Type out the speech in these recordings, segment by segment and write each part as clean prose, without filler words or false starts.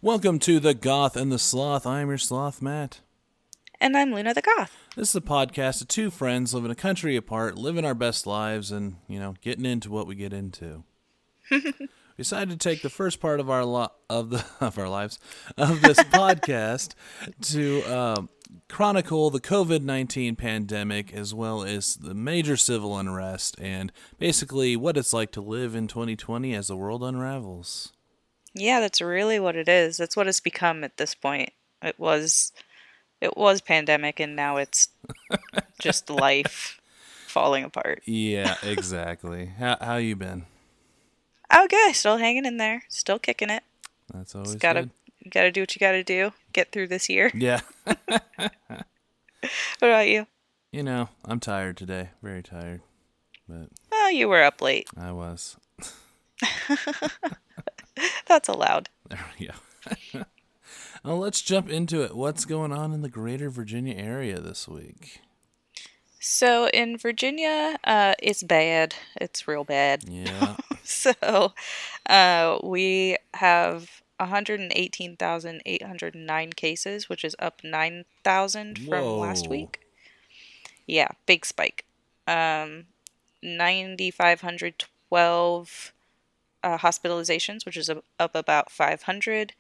Welcome to the Goth and the Sloth. I'm your Sloth, Matt. And I'm Luna the Goth. This is a podcast of two friends living a country apart, living our best lives, and, getting into what we get into. We decided to take the first part of our of our lives of this podcast to chronicle the COVID-19 pandemic as well as the major civil unrest and basically what it's like to live in 2020 as the world unravels. Yeah, that's really what it is. That's what it's become at this point. It was pandemic and now it's just life falling apart. Yeah, exactly. How you been? Okay, still hanging in there, still kicking it. That's Just always gotta good. you gotta do what you gotta do. Get through this year. Yeah. What about you? I'm tired today. Very tired. But Oh, you were up late. I was. That's allowed. There we go. Well, let's jump into it. What's going on in the greater Virginia area this week? So in Virginia, it's bad. It's real bad. Yeah. So, we have 118,809 cases, which is up 9,000 from last Whoa. week. Yeah, big spike. 9,512 hospitalizations, which is up about 500.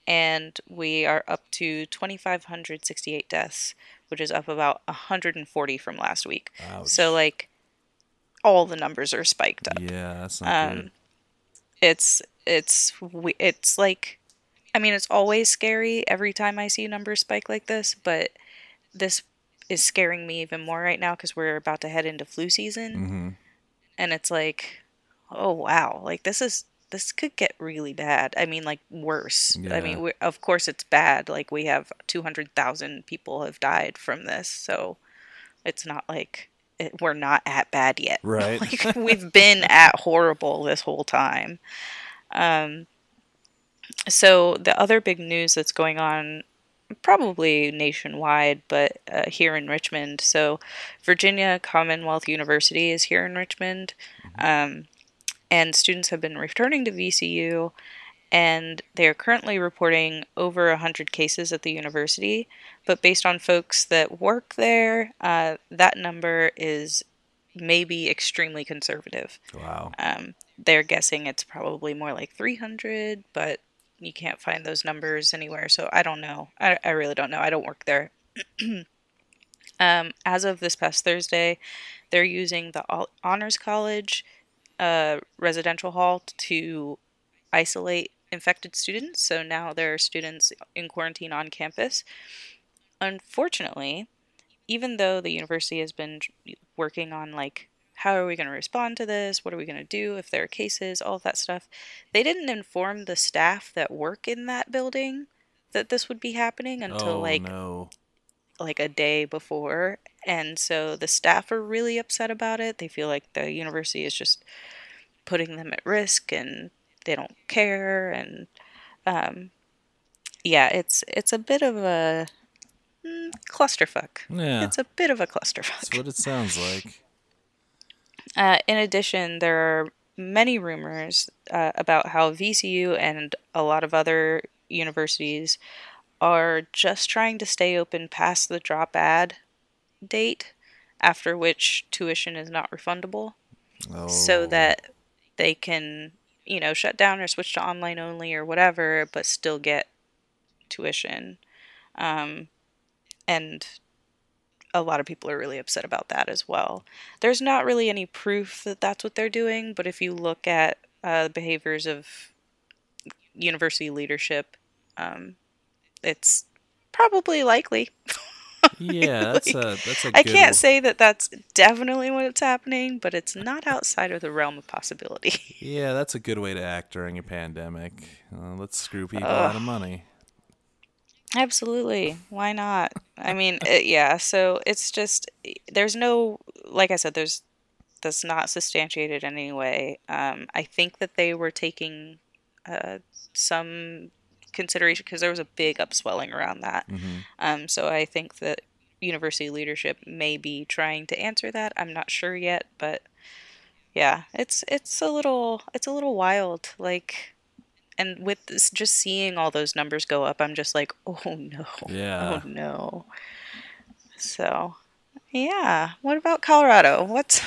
And we are up to 2,568 deaths, which is up about 140 from last week. So, Ouch. like, all the numbers are spiked up. Yeah, that's not good. It's like, I mean, it's always scary every time I see numbers spike like this, but this is scaring me even more right now because we're about to head into flu season, Mm-hmm. and it's like, oh wow, like this could get really bad. I mean, like worse. I Yeah. mean, of course it's bad. Like we have 200,000 people have died from this, so it's not like we're not at bad yet. Right. Like we've been at horrible this whole time. Um, So the other big news that's going on, probably nationwide, but here in Richmond. So Virginia Commonwealth University is here in Richmond, Mhm. um, and students have been returning to VCU, and they are currently reporting over 100 cases at the university. But based on folks that work there, that number is maybe extremely conservative. Wow. They're guessing it's probably more like 300, but you can't find those numbers anywhere. So I don't know. I really don't know. I don't work there. As of this past Thursday, they're using the Honors College residential hall to isolate infected students. So now there are students in quarantine on campus. Unfortunately, even though the university has been working on like how are we going to respond to this, what are we going to do if there are cases, all of that stuff, they didn't inform the staff that work in that building that this would be happening until Oh, no. like a day before. And so the staff are really upset about it. They feel like the university is just putting them at risk and they don't care. And um, yeah, it's a bit of a clusterfuck. Yeah, It's a bit of a that's clusterfuck. what it sounds like. In addition, there are many rumors about how VCU and a lot of other universities are just trying to stay open past the drop ad date, after which tuition is not refundable, so Oh. that they can, shut down or switch to online only or whatever, but still get tuition. Um, and a lot of people are really upset about that as well. There's not really any proof that that's what they're doing, but if you look at the behaviors of university leadership, um, it's probably likely. Yeah, Like, that's a I good can't say that that's definitely what's happening, but it's not outside of the realm of possibility. Yeah, that's a good way to act during a pandemic. Let's screw people Ugh, out of money. absolutely. Why not? I mean, yeah, so it's just, there's no, like I said, that's not substantiated in any way. I think that they were taking some consideration because there was a big upswelling around that. Mm-hmm. So I think that university leadership may be trying to answer that. I'm not sure yet, but yeah, it's a little wild. Like, And with this, just seeing all those numbers go up, I'm just like, oh no, oh Yeah. no. So, yeah. What about Colorado? What's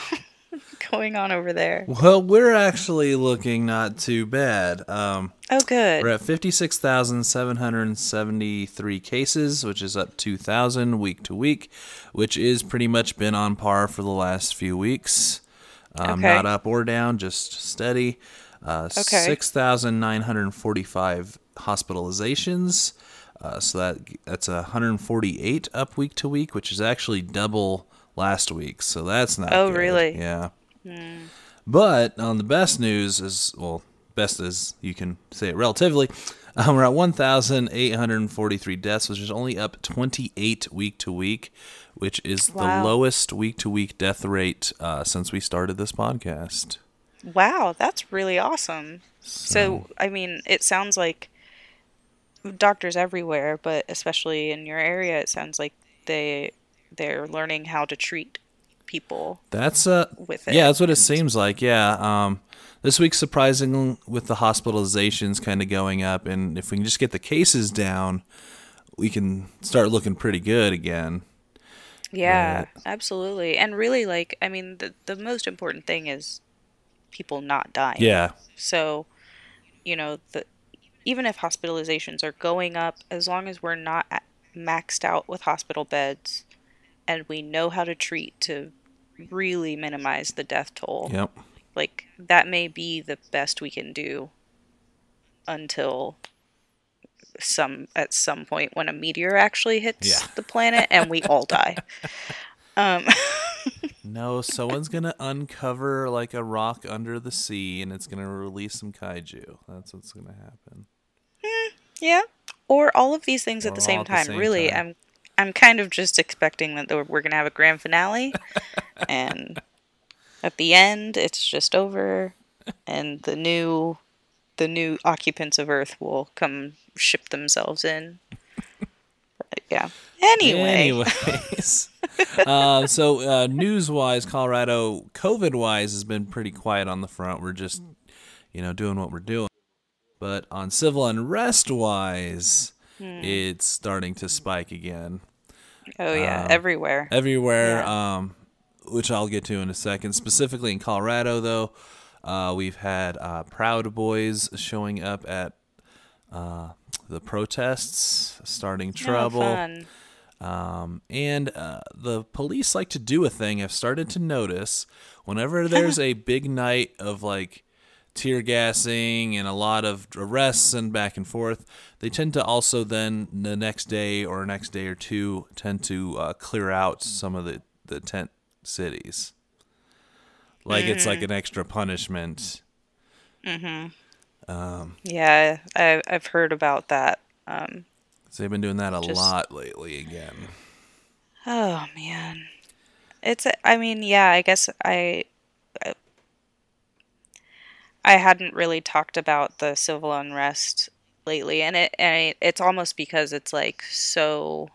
going on over there? Well, we're actually looking not too bad. Oh, We're good. at 56,773 cases, which is up 2,000 week to week, which is pretty much been on par for the last few weeks. Not Okay. up or down, just steady. Okay. 6,945 hospitalizations. That's 148 up week to week, which is actually double last week. So that's not Oh, good. really? Yeah. Hmm. But on the best news is, well, best as you can say it relatively, we're at 1,843 deaths, which is only up 28 week to week, which is the Wow. lowest week to week death rate since we started this podcast. Wow, that's really awesome. So, So, I mean, it sounds like doctors everywhere, but especially in your area, it sounds like they they're learning how to treat people that's with yeah, it. that's what it And seems like. Yeah. This week's surprising with the hospitalizations kind of going up, and if we can just get the cases down, we can start looking pretty good again. yeah, But absolutely. And really, like, I mean, the most important thing is people not dying. yeah, So, the even if hospitalizations are going up, as long as we're not maxed out with hospital beds and we know how to treat to really minimize the death toll, yep, like that may be the best we can do until at some point when a meteor actually yeah. hits the planet and we all die. Um, No, someone's gonna uncover like a rock under the sea, and it's gonna release some kaiju. That's what's gonna happen. yeah, or all of these things at the Or all same at the time. same Really, time. I'm kind of just expecting that we're gonna have a grand finale, and at the end, it's just over, and the new occupants of Earth will come ship themselves in. But yeah. Anyway, Anyways, news-wise, Colorado, COVID-wise, has been pretty quiet on the front. We're just, doing what we're doing. But on civil unrest-wise, hmm. it's starting to spike again. Oh yeah, everywhere. Everywhere, Yeah. which I'll get to in a second. Specifically in Colorado, though, we've had Proud Boys showing up at the protests, starting No trouble. fun. And the police like to do a thing I've started to notice whenever there's a big night of like tear gassing and a lot of arrests and back and forth. They tend to also then the next day or next day or two tend to clear out some of the tent cities. Like it's like Mhm. an extra punishment. Mhm. Yeah, I've heard about that. Um, So they've been doing that a just lot lately again. oh man, I mean, yeah, I guess I hadn't really talked about the civil unrest lately, it's almost because it's like so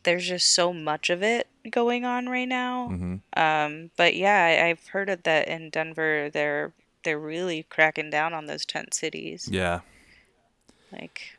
there's just so much of it going on right now. Hmm. But yeah, I've heard of that in Denver. They're really cracking down on those tent cities. Yeah. Like,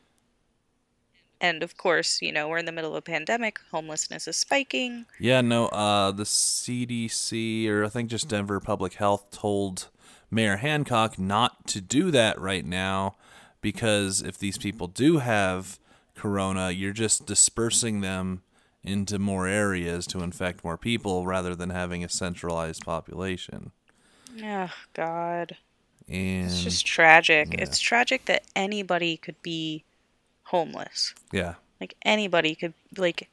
and of course, we're in the middle of a pandemic. Homelessness is spiking. Yeah, no, the CDC, or I think just Denver Public Health, told Mayor Hancock not to do that right now because if these people do have corona, you're just dispersing them into more areas to infect more people rather than having a centralized population. Oh, God. It's And just tragic. yeah, It's tragic that anybody could be homeless. yeah, Like, anybody could, like,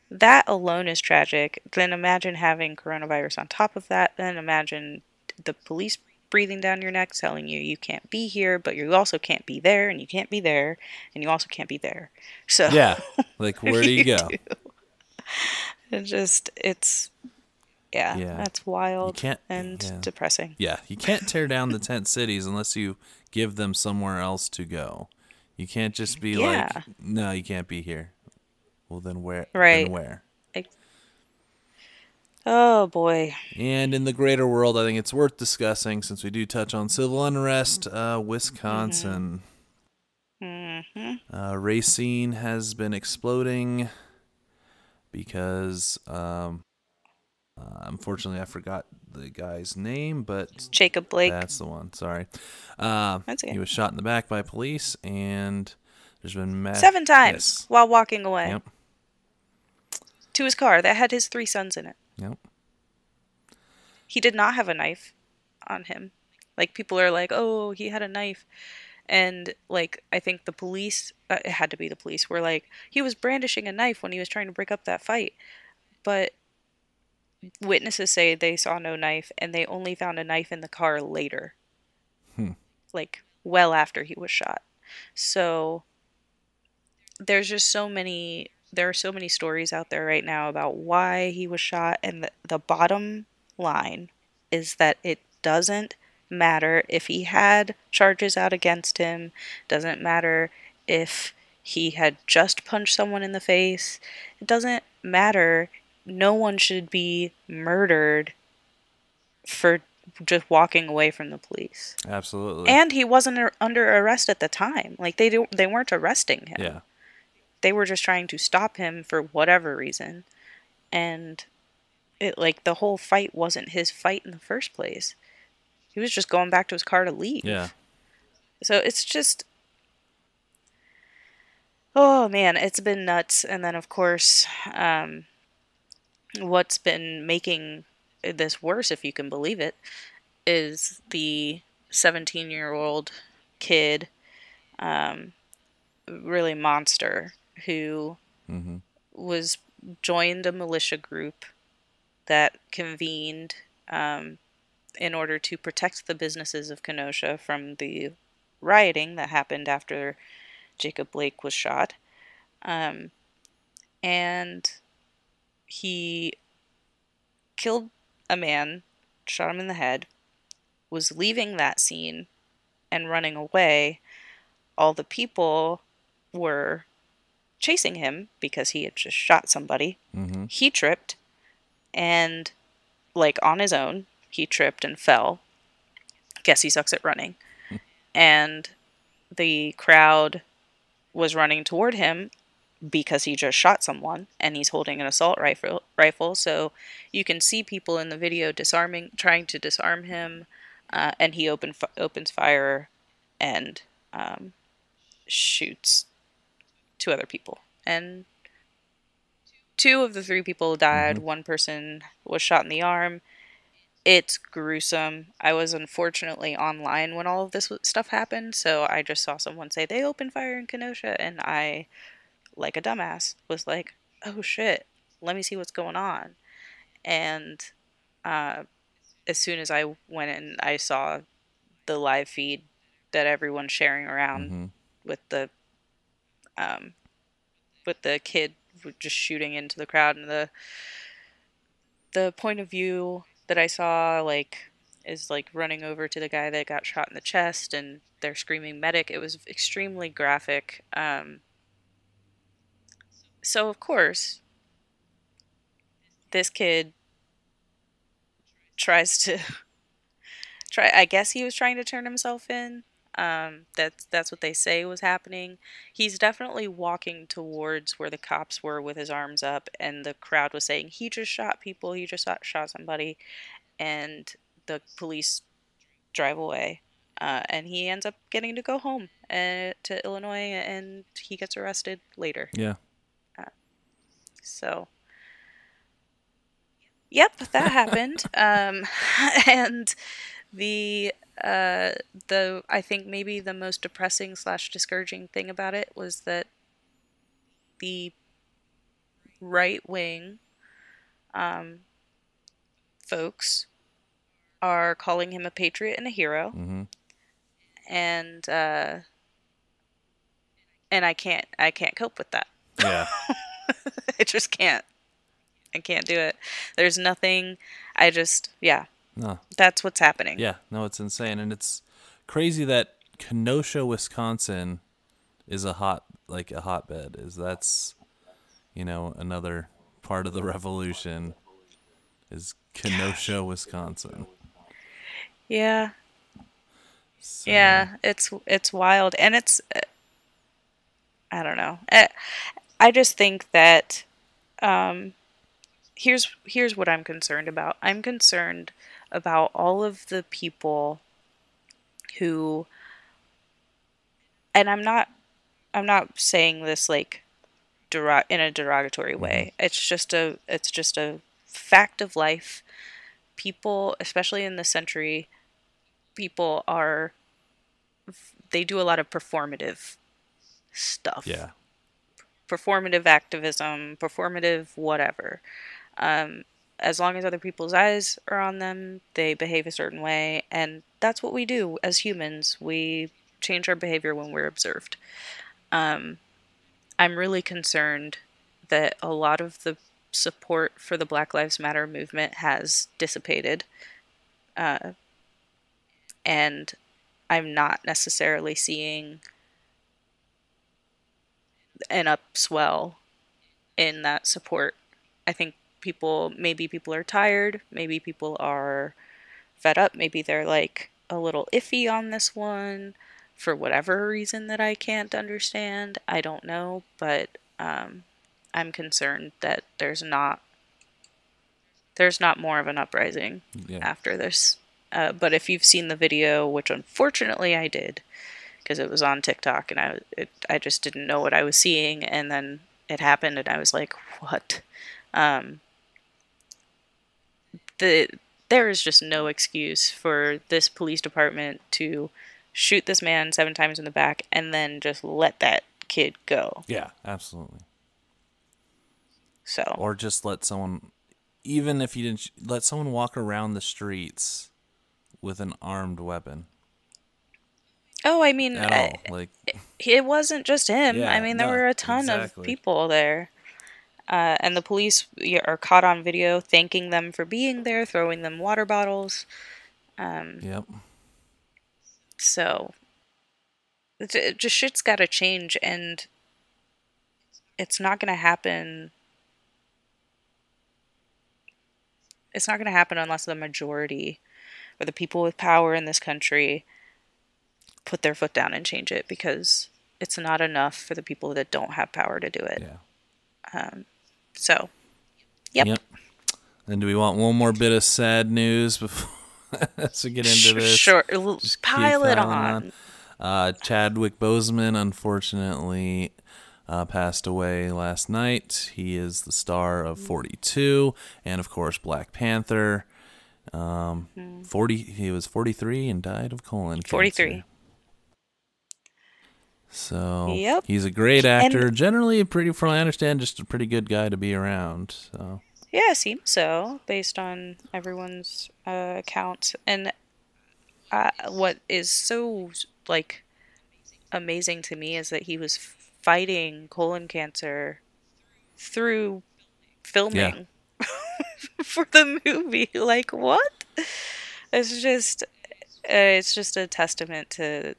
that alone is tragic. Then imagine having coronavirus on top of that. Then imagine the police breathing down your neck telling you you can't be here, but you also can't be there, and you can't be there, and you also can't be there. So, yeah. Like, what where do do you you go? do? It's, yeah, Yeah, that's you wild can't. and Yeah, depressing. yeah. You can't tear down the tent cities unless you give them somewhere else to go. You can't just be like, Yeah, no, you can't be here. Well, then where? Then right. where? Like, Oh boy. And in the greater world, I think it's worth discussing since we do touch on civil unrest. Mhm. Wisconsin. Mhm. Race scene has been exploding because, unfortunately, I forgot the guy's name, but Jacob Blake. that's the one. Sorry. That's He okay. was shot in the back by police, and there's been 7 times yes, while walking away yep, to his car that had his 3 sons in it. yep. He did not have a knife on him. Like people are like, "Oh, he had a knife." And like I think the police, it had to be the police, were like, "He was brandishing a knife when he was trying to break up that fight." But witnesses say they saw no knife and they only found a knife in the car later, Hmm. like well after he was shot. So there's just so many there are so many stories out there right now about why he was shot, and the bottom line is that it doesn't matter if he had charges out against him, doesn't matter if he had just punched someone in the face, it doesn't matter. No one should be murdered for just walking away from the police. Absolutely. And he wasn't under arrest at the time. Like they weren't arresting him. Yeah. They were just trying to stop him for whatever reason. And it like the whole fight wasn't his fight in the first place. He was just going back to his car to Yeah. leave. So it's just, oh man, it's been nuts. And then of course, what's been making this worse, if you can believe it, is the 17-year-old kid, um, really monster, who Mm-hmm. was joined a militia group that convened, um, in order to protect the businesses of Kenosha from the rioting that happened after Jacob Blake was shot. Um, and he killed a man, shot him in the head, was leaving that scene and running away. All the people were chasing him because he had just shot somebody. Mm-hmm. He tripped and, like, on his own, he tripped and fell. Guess he sucks at running. And the crowd was running toward him because he just shot someone and he's holding an assault rifle. So you can see people in the video trying to disarm him, and he opens fire and, um, shoots 2 other people. And 2 of the 3 people died. Mm-hmm. One person was shot in the arm. It's gruesome. I was unfortunately online when all of this stuff happened, so I just saw someone say they opened fire in Kenosha, and I, like a dumbass, was like, "Oh shit, let me see what's going on." And uh, as soon as I went in, I saw the live feed that everyone's sharing around Mm-hmm. with um, the kid just shooting into the crowd, and the point of view that I saw, like, is like running over to the guy that got shot in the chest and they're screaming medic. It was extremely graphic. So of course this kid tries to try I guess he was trying to turn himself in. That's what they say was happening. He's definitely walking towards where the cops were with his arms up, and the crowd was saying he just shot people, he just shot somebody, and the police drive away. And he ends up getting to go home to Illinois, and he gets arrested later. Yeah. Uh, so, yep, that happened. And the uh, I think maybe the most depressing slash discouraging thing about it was that the right wing, um, folks are calling him a patriot and a hero, Mm-hmm. and I can't cope with that. Yeah. I just can't. I can't do it. There's nothing. I just, yeah, No. that's what's happening. Yeah. No, it's insane, and it's crazy that Kenosha, Wisconsin, is a hotbed. Is that's another part of the revolution. is Kenosha, Wisconsin. Yeah. So Yeah, it's wild, and it's I don't know. I just think that um here's what I'm concerned about. I'm concerned about all of the people who, and I'm not saying this like in a derogatory hmm way. It's just a fact of life. People, especially in this century, people are they do a lot of performative stuff. yeah, Performative activism, performative whatever. Um, as long as other people's eyes are on them, they behave a certain way, and that's what we do as humans. We change our behavior when we're observed. Um, I'm really concerned that a lot of the support for the Black Lives Matter movement has dissipated, uh, and I'm not necessarily seeing an upswell in that support. I think maybe people are tired, maybe people are fed up. Maybe they're like a little iffy on this one for whatever reason that I can't understand. I don't know, but I'm concerned that there's not more of an uprising yeah. after this. But if you've seen the video, which unfortunately I did, because it was on TikTok and I just didn't know what I was seeing, and then it happened, and I was like, what? Um, the there is just no excuse for this police department to shoot this man 7 times in the back and then just let that kid go. Yeah, absolutely. So, Or just let someone, even if you didn't, let someone walk around the streets with an armed weapon oh, I mean, at all. Like, it wasn't just him. I yeah, mean, there no, were a ton of exactly. people there. And the police are caught on video thanking them for being there, throwing them water bottles. Um, Yep. so, just shit's gotta change, and it's not gonna happen. It's not gonna happen unless the majority or the people with power in this country put their foot down and change it, because it's not enough for the people that don't have power to do it. Yeah. So, yep. Yep. And do we want one more bit of sad news before as we get into this? Sure. Just keep Pile it piling on. on. Chadwick Boseman, unfortunately, passed away last night. He is the star of 42 and, of course, Black Panther. 40. He was 43 and died of colon 43. cancer. So Yep. he's a great And actor. Generally, pretty, from what I understand, just a pretty good guy to be around. So yeah, it seems so, based on everyone's accounts. And what is so, like, amazing to me is that he was fighting colon cancer through yeah, filming for the movie. Like, what? It's just, it's just a testament to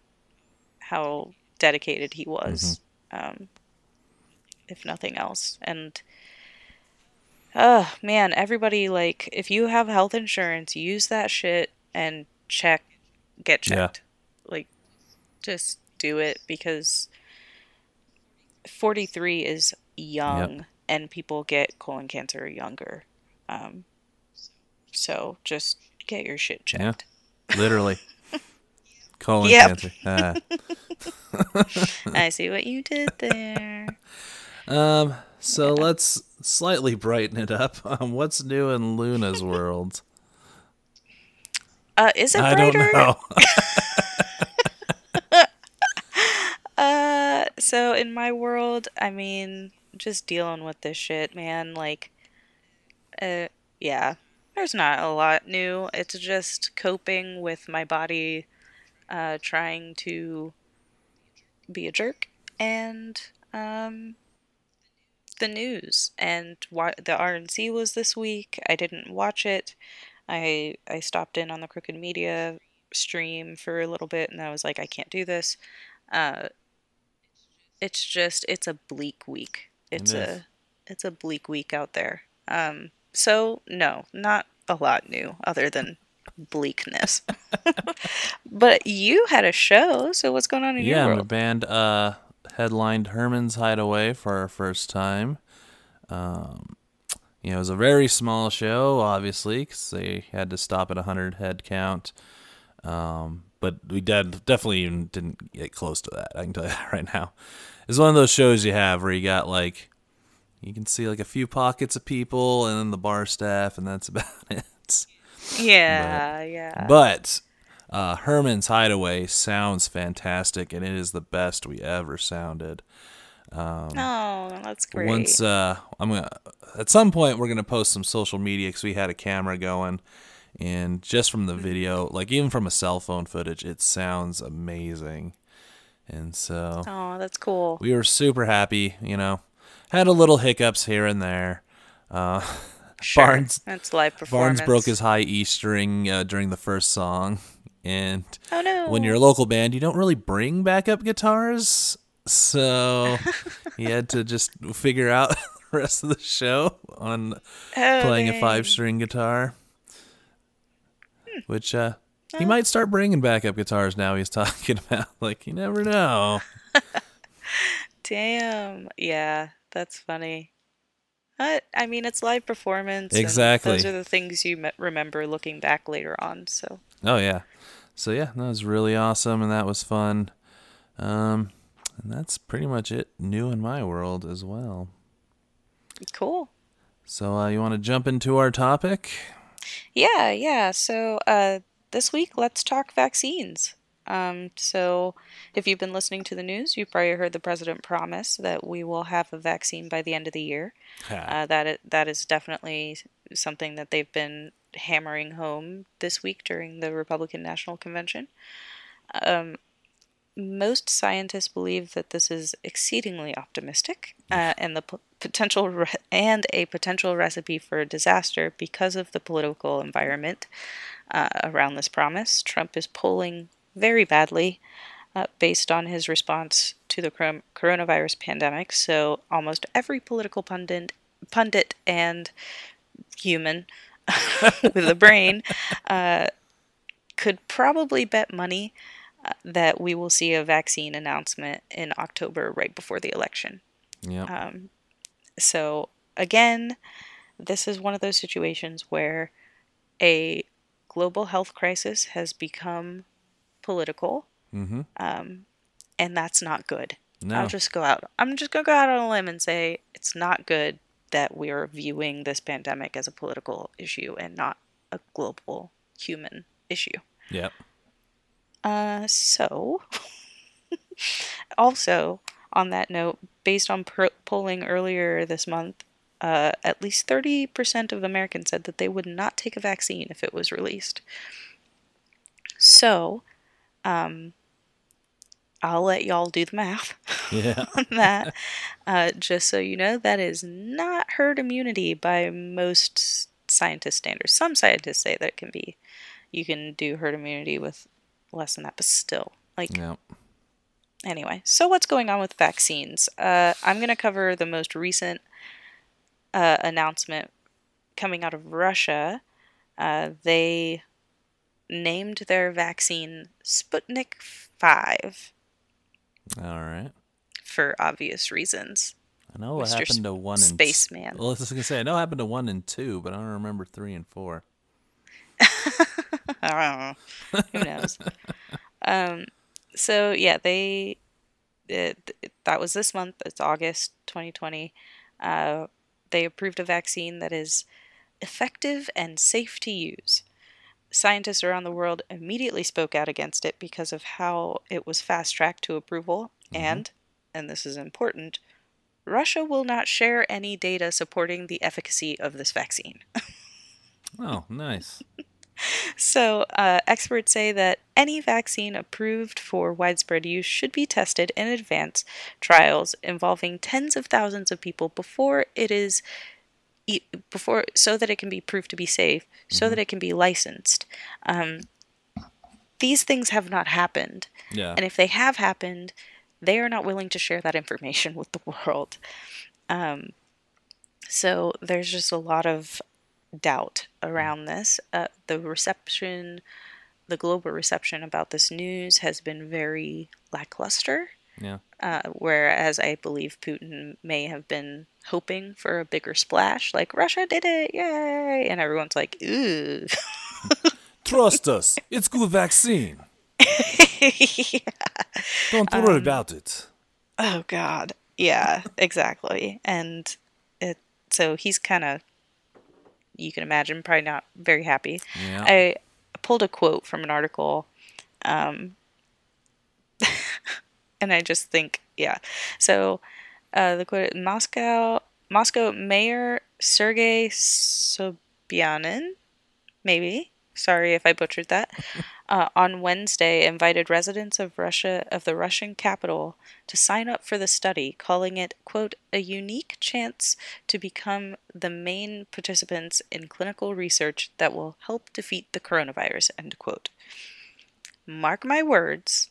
how dedicated he hmm was, um, if nothing else. And, man, everybody, like, if you have health insurance, use that shit and get yeah, checked. Like, just do it, because 43 is yep, young, and people get colon cancer younger. Um, so just get your shit yeah. checked. Literally, colon Yep. cancer. I see what you did there. So let's slightly brighten it up. What's new in Luna's world? Is it I don't brighter? know. So in my world, I mean, just dealing with this shit, man. Like, uh, yeah, there's not a lot new. It's just coping with my body, trying to be a jerk, and um, the news. And the RNC was this week. I didn't watch it. I stopped in on the Crooked Media stream for a little bit, and I was like, I can't do this. Uh, it's a bleak week. It is. It's a bleak week out there. So no, a lot new other than bleakness. But you had a show, so what's going on in your Yeah, my world? band headlined Herman's Hideaway for our first time. It was a very small show, obviously, because they had to stop at 100 head count. But we definitely even didn't get close to that. I can tell you that right now. It's one of those shows you have where you got like you can see like a few pockets of people and then the bar staff, and that's about it. But Yeah, yeah. but Herman's Hideaway sounds fantastic, and it is the best we ever sounded. Oh, that's great. Once I'm gonna at some point we're gonna post some social media because we had a camera going, and just from the video, like even from a cell phone footage, it sounds amazing. And so Oh, that's cool. we were super happy. Had a little hiccups here and there. Uh, Sure. Barnes That's live Barnes broke performance. his high E string during the first song, and Oh when you're no. a local band, you don't really bring backup guitars, so he had to just figure out the rest of the show on Oh playing a dang. five-string guitar, which he Oh, might start bringing backup guitars now. He's talking about like you never know. damn. Yeah, that's funny. I mean, it's live performance, and those Exactly. are the things you remember looking back later on. So Oh yeah. So yeah, that was really awesome, and that was fun. Um, and that's pretty much it new in my world as well. cool. So you want to jump into our topic? Yeah, yeah. So this week, let's talk vaccines. So if you've been listening to the news, you've probably heard the president promise that we will have a vaccine by the end of the year. Ha. That is definitely something that they've been hammering home this week during the Republican National Convention. Most scientists believe that this is exceedingly optimistic and and a potential recipe for a disaster because of the political environment around this promise. Trump is polling very badly based on his response to the coronavirus pandemic. So almost every political pundit and human with a brain could probably bet money that we will see a vaccine announcement in October right before the election. Yep. So again, this is one of those situations where a global health crisis has become political, Mm-hmm. and that's not good. No. I'm just gonna go out on a limb and say it's not good that we are viewing this pandemic as a political issue and not a global human issue. Yep. So also on that note, based on polling earlier this month, at least 30% of Americans said that they would not take a vaccine if it was released. So, I'll let y'all do the math Yeah. on that. Just so you know, that is not herd immunity by most scientist standards. Some scientists say that it can be. You can do herd immunity with less than that, but still, like, Yep. anyway. So what's going on with vaccines? I'm going to cover the most recent announcement coming out of Russia. They named their vaccine Sputnik 5 All right. for obvious reasons. I know what Mr. happened to one and Spaceman. well, I was just gonna say I know what happened to 1 and 2, but I don't remember 3 and 4. I don't know. Who knows? So yeah, that was this month. It's August 2020. They approved a vaccine that is effective and safe to use. Scientists around the world immediately spoke out against it because of how it was fast tracked to approval, Mm-hmm. and this is important, Russia will not share any data supporting the efficacy of this vaccine. Oh, nice. So, experts say that any vaccine approved for widespread use should be tested in advance trials involving tens of thousands of people before so that it can be proved to be safe, so Mm-hmm. that it can be licensed. These things have not happened, Yeah. and if they have happened, they are not willing to share that information with the world. So there's just a lot of doubt around this. The global reception about this news has been very lackluster. Yeah. Whereas I believe Putin may have been hoping for a bigger splash, like Russia did it, yay! And everyone's like, ooh. Trust us. It's good vaccine. Yeah. Don't worry about it. Oh God. Yeah, exactly. And so he's kind of, you can imagine, probably not very happy. Yeah. I pulled a quote from an article, and I just think, yeah. So the quote: Moscow Mayor Sergei Sobyanin, maybe. Sorry if I butchered that. On Wednesday, invited residents of the Russian capital, to sign up for the study, calling it, quote, a unique chance to become the main participants in clinical research that will help defeat the coronavirus, end quote. Mark my words,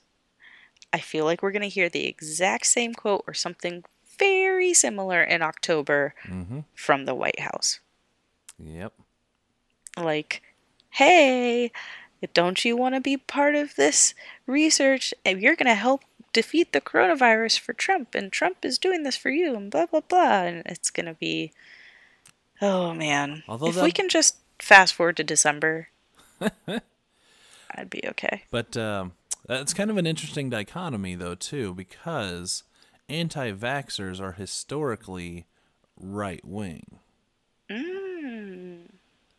I feel like we're going to hear the exact same quote or something very similar in October from the White House. Yep. Like, hey, don't you want to be part of this research? And you're going to help defeat the coronavirus for Trump, and Trump is doing this for you, and blah, blah, blah. And it's going to be, oh man. Although if we can just fast forward to December, I'd be okay. But that's kind of an interesting dichotomy, though, too, because anti-vaxxers are historically right-wing.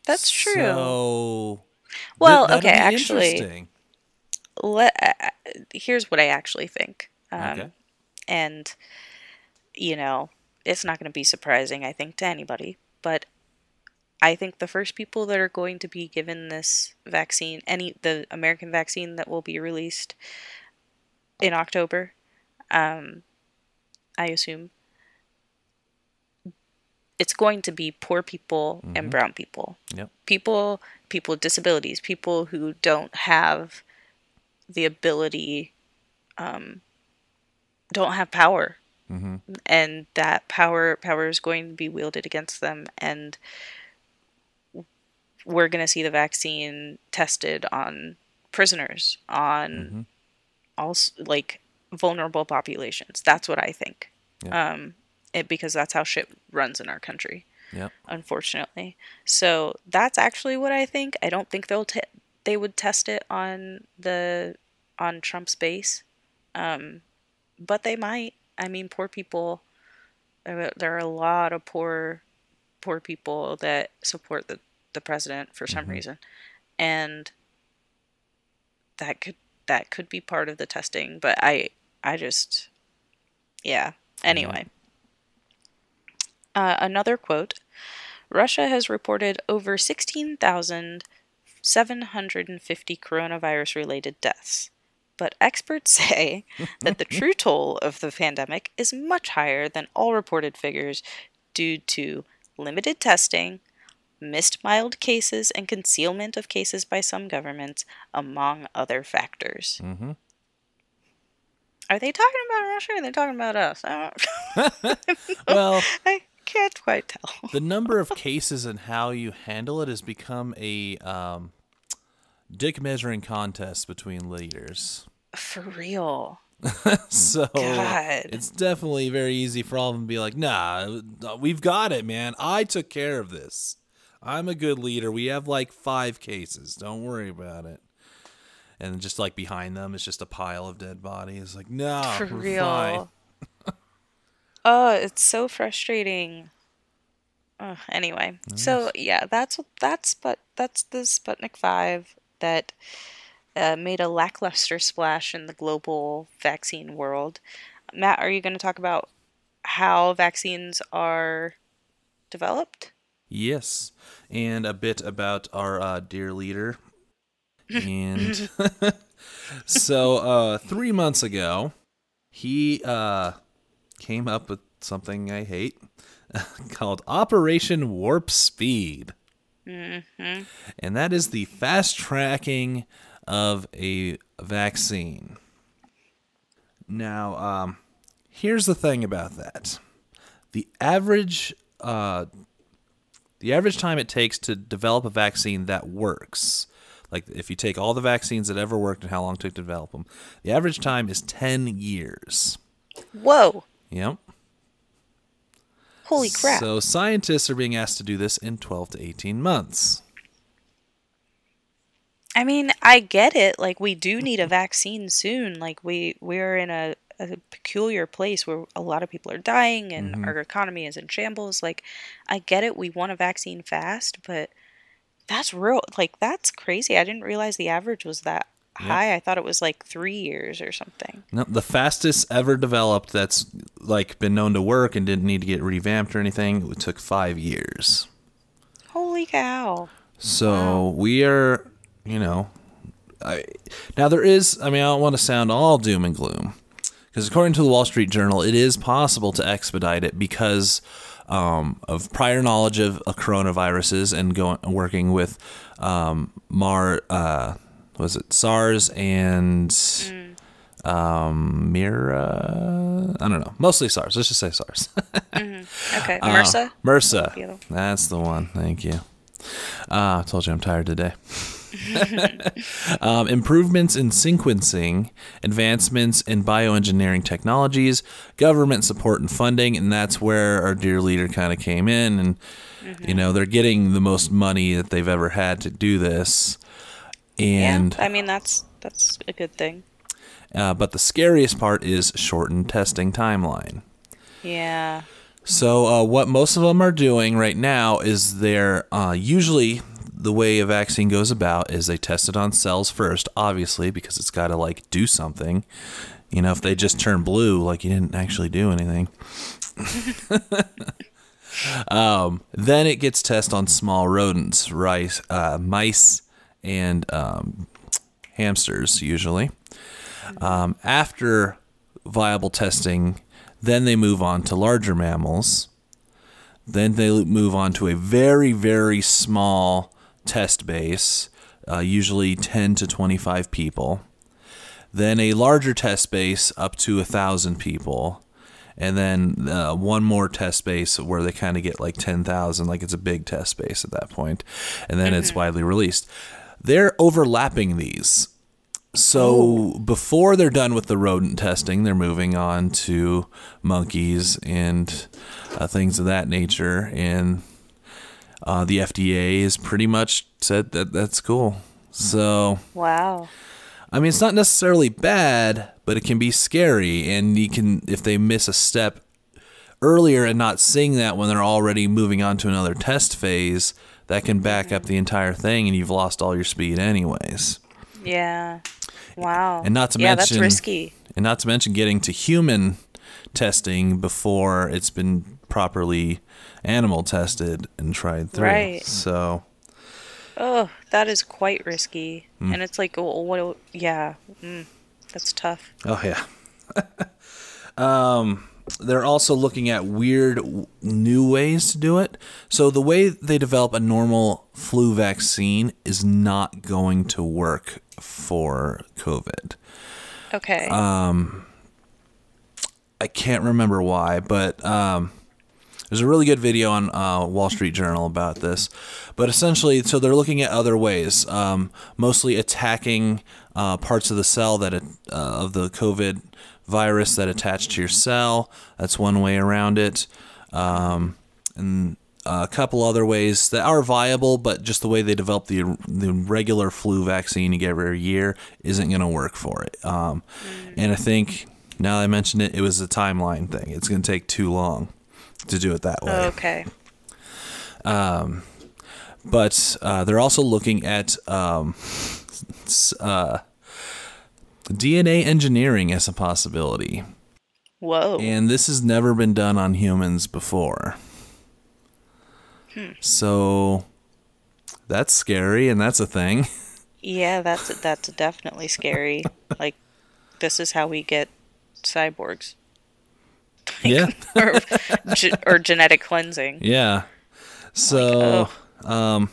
That's true. So, well, that'll okay, be actually, interesting. Here's what I actually think. Okay. And, it's not going to be surprising, I think, to anybody. But I think the first people that are going to be given this vaccine, the American vaccine that will be released in October, I assume, it's going to be poor people and brown people. Yep. People with disabilities, people who don't have the ability, don't have power. And that power is going to be wielded against them, and we're going to see the vaccine tested on prisoners, on all like vulnerable populations. That's what I think. Yep. Because that's how shit runs in our country. Yep. Unfortunately. So that's actually what I think. I don't think they would test it on Trump's base, but they might. I mean, poor people. There are a lot of poor people that support the president for some reason, and that could be part of the testing. But I just, yeah. Anyway, another quote: Russia has reported over 16,750 coronavirus-related deaths. But experts say that the true toll of the pandemic is much higher than all reported figures due to limited testing, missed mild cases, and concealment of cases by some governments, among other factors. Are they talking about Russia or are they talking about us? Well, I can't quite tell. The number of cases and how you handle it has become a dick measuring contest between leaders. For real. So God. it's definitely very easy for all of them to be like, nah, we've got it, man. I took care of this. I'm a good leader. We have like 5 cases. Don't worry about it. And just like behind them, it's just a pile of dead bodies. Like, no, For we're real. fine. Oh, it's so frustrating. Anyway, so yeah, that's the Sputnik 5 that made a lackluster splash in the global vaccine world. Matt, are you going to talk about how vaccines are developed? Yes, and a bit about our dear leader. And so 3 months ago, he came up with something I hate called Operation Warp Speed. And that is the fast tracking of a vaccine. Now, here's the thing about that. The average The average time it takes to develop a vaccine that works, like if you take all the vaccines that ever worked and how long it took to develop them, the average time is 10 years. Whoa. Yep. Holy crap. So scientists are being asked to do this in 12 to 18 months. I mean, I get it. Like, we do need a vaccine soon. Like, we're in a peculiar place where a lot of people are dying and our economy is in shambles. Like, I get it. We want a vaccine fast, but that's real. Like, that's crazy. I didn't realize the average was that high. I thought it was like 3 years or something. No, the fastest ever developed that's like been known to work and didn't need to get revamped or anything, it took 5 years. Holy cow. So we are, now there is, I don't want to sound all doom and gloom, because according to the Wall Street Journal, it is possible to expedite it because of prior knowledge of coronaviruses and working with was it SARS and Mira? I don't know. Mostly SARS. Let's just say SARS. Okay. MRSA? MRSA. That's the one. Thank you. I told you I'm tired today. Improvements in sequencing, advancements in bioengineering technologies, government support and funding, and that's where our dear leader kind of came in. And, they're getting the most money that they've ever had to do this. And that's a good thing. But the scariest part is shortened testing timeline. Yeah. So what most of them are doing right now is they're usually the way a vaccine goes about is they test it on cells first, obviously, because it's got to do something. If they just turn blue, you didn't actually do anything. Then it gets tested on small rodents, mice, and hamsters usually. After viable testing, then they move on to larger mammals. Then they move on to a very, very small test base, usually 10 to 25 people. Then a larger test base up to 1,000 people. And then one more test base where they kind of get 10,000, it's a big test base at that point. And then it's widely released. They're overlapping these. So before they're done with the rodent testing, they're moving on to monkeys and things of that nature. And the FDA has pretty much said that that's cool. So, wow. It's not necessarily bad, but it can be scary. And if they miss a step earlier and not seeing that when they're already moving on to another test phase, that can back up the entire thing and you've lost all your speed anyways. Yeah. Wow. And not to mention, that's risky. And not to mention getting to human testing before it's been properly animal tested and tried through. Right. So. Oh, that is quite risky. And it's that's tough. Oh, yeah. They're also looking at weird new ways to do it. So the way they develop a normal flu vaccine is not going to work for COVID. Okay. I can't remember why, but there's a really good video on Wall Street Journal about this. But essentially, so they're looking at other ways, mostly attacking parts of the cell of the COVID virus that attach to your cell. That's one way around it. And a couple other ways that are viable, but just the way they develop the regular flu vaccine you get every year isn't going to work for it. And I think, now that I mentioned it, it was a timeline thing. It's going to take too long to do it that way. Okay. But they're also looking at DNA engineering as a possibility. Whoa. And this has never been done on humans before. So that's scary, and that's a thing. Yeah, that's definitely scary. This is how we get cyborgs. Yeah. or genetic cleansing. Yeah. So, but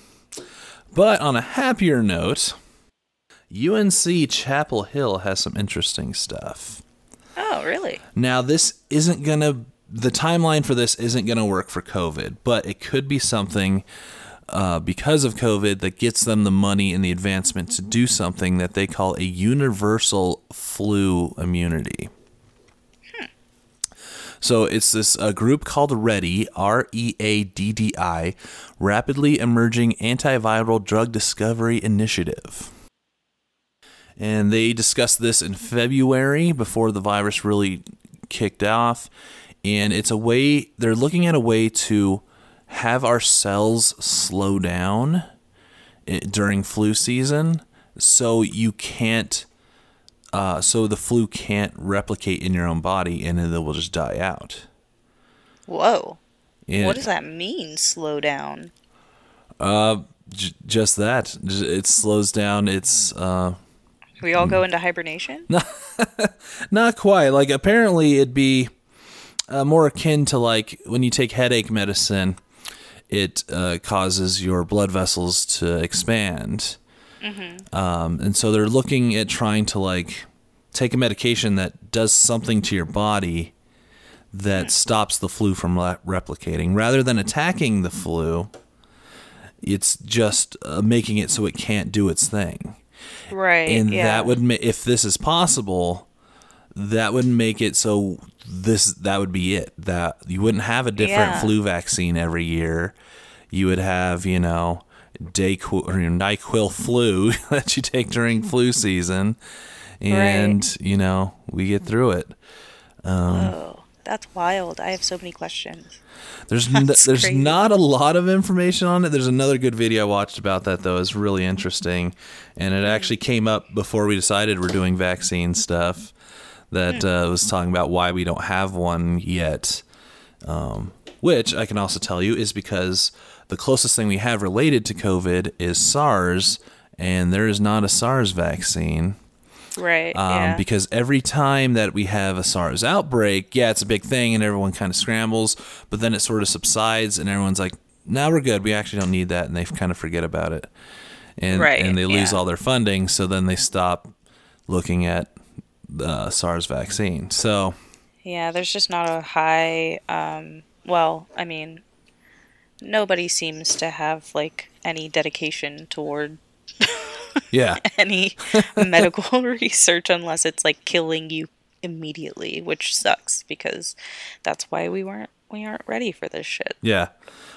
on a happier note, UNC Chapel Hill has some interesting stuff. Oh, really? Now, this isn't going to the timeline for this isn't going to work for COVID, but it could be something because of COVID that gets them the money and the advancement to do something that they call a universal flu immunity. So it's this group called READDI, READDI, Rapidly Emerging Antiviral Drug Discovery Initiative. And they discussed this in February before the virus really kicked off. And it's a way, they're looking at a way to have our cells slow down during flu season so you can't so the flu can't replicate in your own body and then it will just die out. Whoa. And what does that mean, slow down? Just that. It slows down. It's We all go into hibernation? not quite. Like, apparently it'd be more akin to, like, when you take headache medicine, it causes your blood vessels to expand. And so they're looking at trying to, like, take a medication that does something to your body that stops the flu from replicating. Rather than attacking the flu, it's just making it so it can't do its thing. Right. And yeah. that would if this is possible, that would make it so that would be it. That you wouldn't have a different flu vaccine every year. You would have, NyQuil flu that you take during flu season, and we get through it. Whoa, that's wild. I have so many questions. There's crazy. not a lot of information on it. There's another good video I watched about that, though. It's really interesting, and it actually came up before we decided we're doing vaccine stuff. That was talking about why we don't have one yet, which I can also tell you is because the closest thing we have related to COVID is SARS, and there is not a SARS vaccine. Right. Because every time that we have a SARS outbreak, it's a big thing and everyone kind of scrambles, but then it sort of subsides and everyone's like, now we're good. We actually don't need that. And they kind of forget about it. And they lose all their funding. So then they stop looking at the SARS vaccine. So yeah, there's just not a high, nobody seems to have like any dedication toward any medical research unless it's like killing you immediately, which sucks because that's why we aren't ready for this shit. Yeah.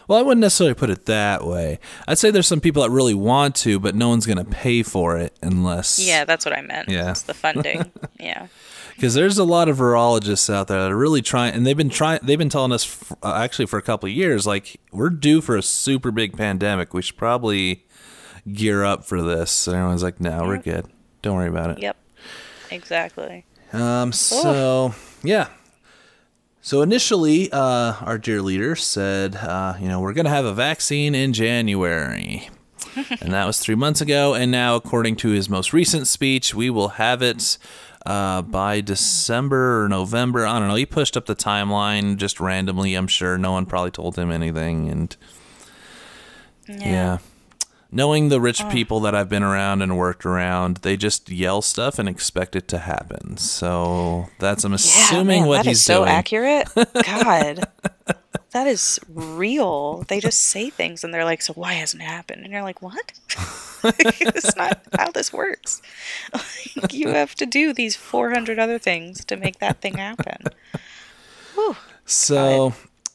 Well, I wouldn't necessarily put it that way. I'd say there's some people that really want to, but no one's going to pay for it unless... Yeah, that's what I meant. Yeah. It's the funding. Yeah. Because there's a lot of virologists out there that are really trying, and they've been telling us actually for a couple of years, like, we're due for a super big pandemic. We should probably gear up for this. And everyone's like, no, we're good. Don't worry about it. Yep. Exactly. So initially, our dear leader said, we're going to have a vaccine in January. And that was 3 months ago. And now, according to his most recent speech, we will have it by December or November. I don't know. He pushed up the timeline just randomly, I'm sure. No one probably told him anything. And yeah. Knowing the rich people that I've been around and worked around, they just yell stuff and expect it to happen. So that's, I'm assuming, what he's doing. That is so accurate. God, that is real. They just say things and they're like, so why hasn't it happened? And you're like, what? It's not how this works. You have to do these 400 other things to make that thing happen. Whew. So...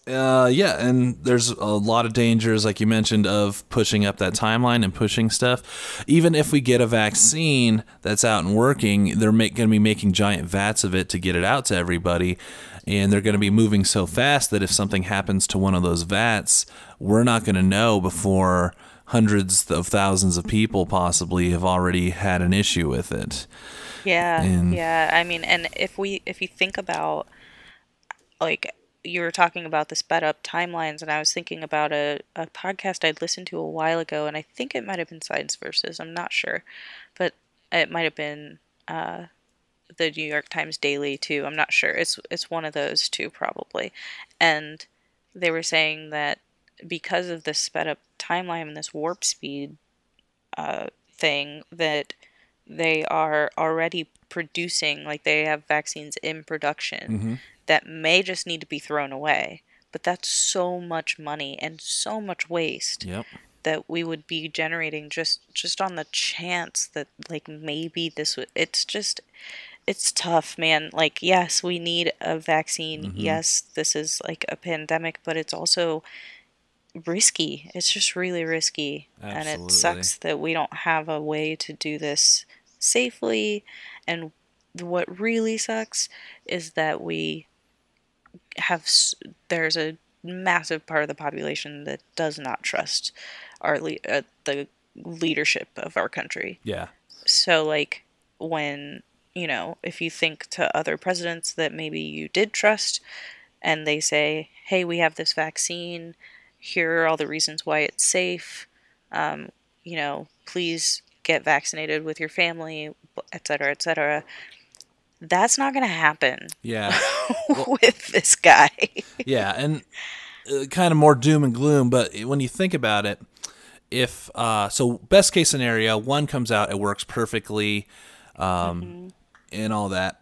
and there's a lot of dangers, like you mentioned, of pushing up that timeline and pushing stuff. Even if we get a vaccine that's out and working, they're going to be making giant vats of it to get it out to everybody. And they're going to be moving so fast that if something happens to one of those vats, we're not going to know before hundreds of thousands of people possibly have already had an issue with it. Yeah. And if you think about, like, you were talking about the sped up timelines, and I was thinking about a podcast I'd listened to a while ago, and I think it might have been Science Versus. I'm not sure, but it might have been the New York Times Daily too. I'm not sure. It's one of those two probably. And they were saying that because of this sped up timeline and this warp speed thing, that they are already producing, like they have vaccines in production that may just need to be thrown away. But that's so much money and so much waste Yep. that we would be generating just on the chance that like maybe this would, it's tough, man. Like, yes, we need a vaccine. Yes, this is like a pandemic, but it's also risky. It's just really risky. And it Absolutely. sucks that we don't have a way to do this safely. And what really sucks is that there's a massive part of the population that does not trust the leadership of our country. Yeah. So, like, when, if you think to other presidents that maybe you did trust and they say, hey, we have this vaccine, here are all the reasons why it's safe, please get vaccinated with your family, et cetera, et cetera. That's not going to happen Yeah. Well, with this guy. yeah, and kind of more doom and gloom, but when you think about it, if so best case scenario, one comes out, it works perfectly, and all that,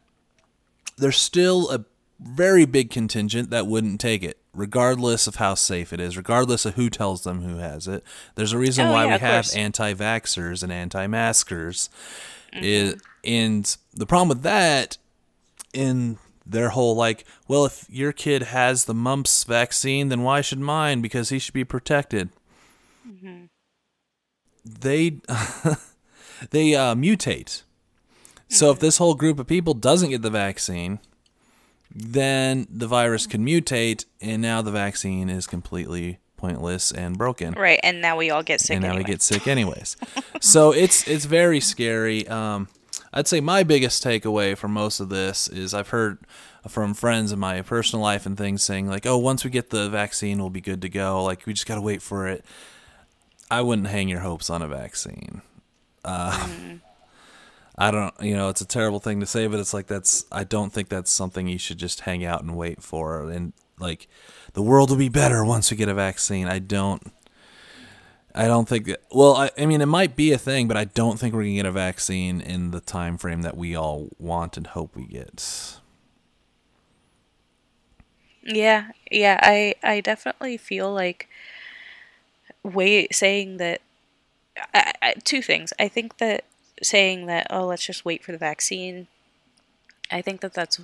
there's still a very big contingent that wouldn't take it, regardless of how safe it is, regardless of who tells them who has it. There's a reason Oh, why yeah, we of have course. anti-vaxxers and anti-maskers. And the problem with that, in their whole like, well, if your kid has the mumps vaccine, then why should mine? Because he should be protected. They they mutate. So if this whole group of people doesn't get the vaccine, then the virus can mutate, and now the vaccine is completely pointless and broken. Right, and now we all get sick And now we anyway. get sick anyways. So it's very scary. I'd say my biggest takeaway from most of this is I've heard from friends in my personal life and things saying like, oh, once we get the vaccine, we'll be good to go. Like, we just got to wait for it. I wouldn't hang your hopes on a vaccine. I don't, it's a terrible thing to say, but it's like I don't think that's something you should just hang out and wait for. And like, the world will be better once we get a vaccine. I don't think that, well, I mean, it might be a thing, but I don't think we're going to get a vaccine in the time frame that we all want and hope we get. Yeah, yeah, I definitely feel like saying that two things. I think that saying that, oh, let's just wait for the vaccine, I think that that's,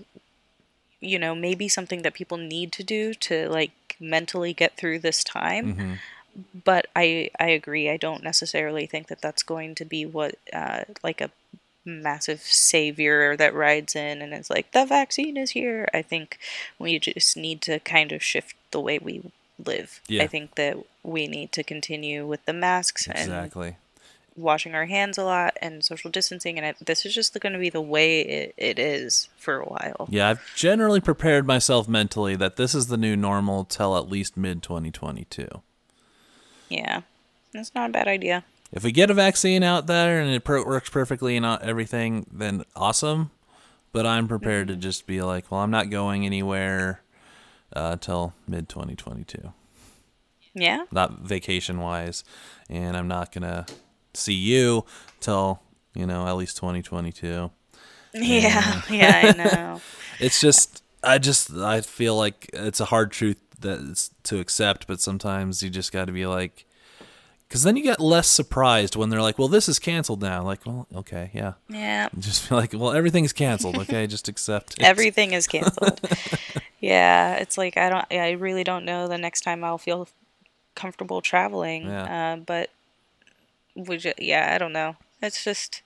maybe something that people need to do to like mentally get through this time. But I agree. I don't necessarily think that that's going to be what like a massive savior that rides in and is like, the vaccine is here. I think we just need to kind of shift the way we live. Yeah. I think that we need to continue with the masks and Exactly. washing our hands a lot and social distancing, and this is just going to be the way it is for a while. Yeah, I've generally prepared myself mentally that this is the new normal till at least mid-2022. Yeah, that's not a bad idea. If we get a vaccine out there and it works perfectly and everything, then awesome. But I'm prepared to just be like, well, I'm not going anywhere till mid-2022. Yeah. Not vacation-wise. And I'm not going to see you till, at least 2022. Yeah, yeah, I know. It's just, I feel like it's a hard truth to accept, but sometimes you just got to be like, because then you get less surprised when they're like, well, this is canceled now. Like, well, okay, yeah. Yeah. Just be like, well, everything's canceled, okay? Just accept it. Everything is canceled. Yeah, it's like I really don't know the next time I'll feel comfortable traveling. Yeah. But I don't know. It's just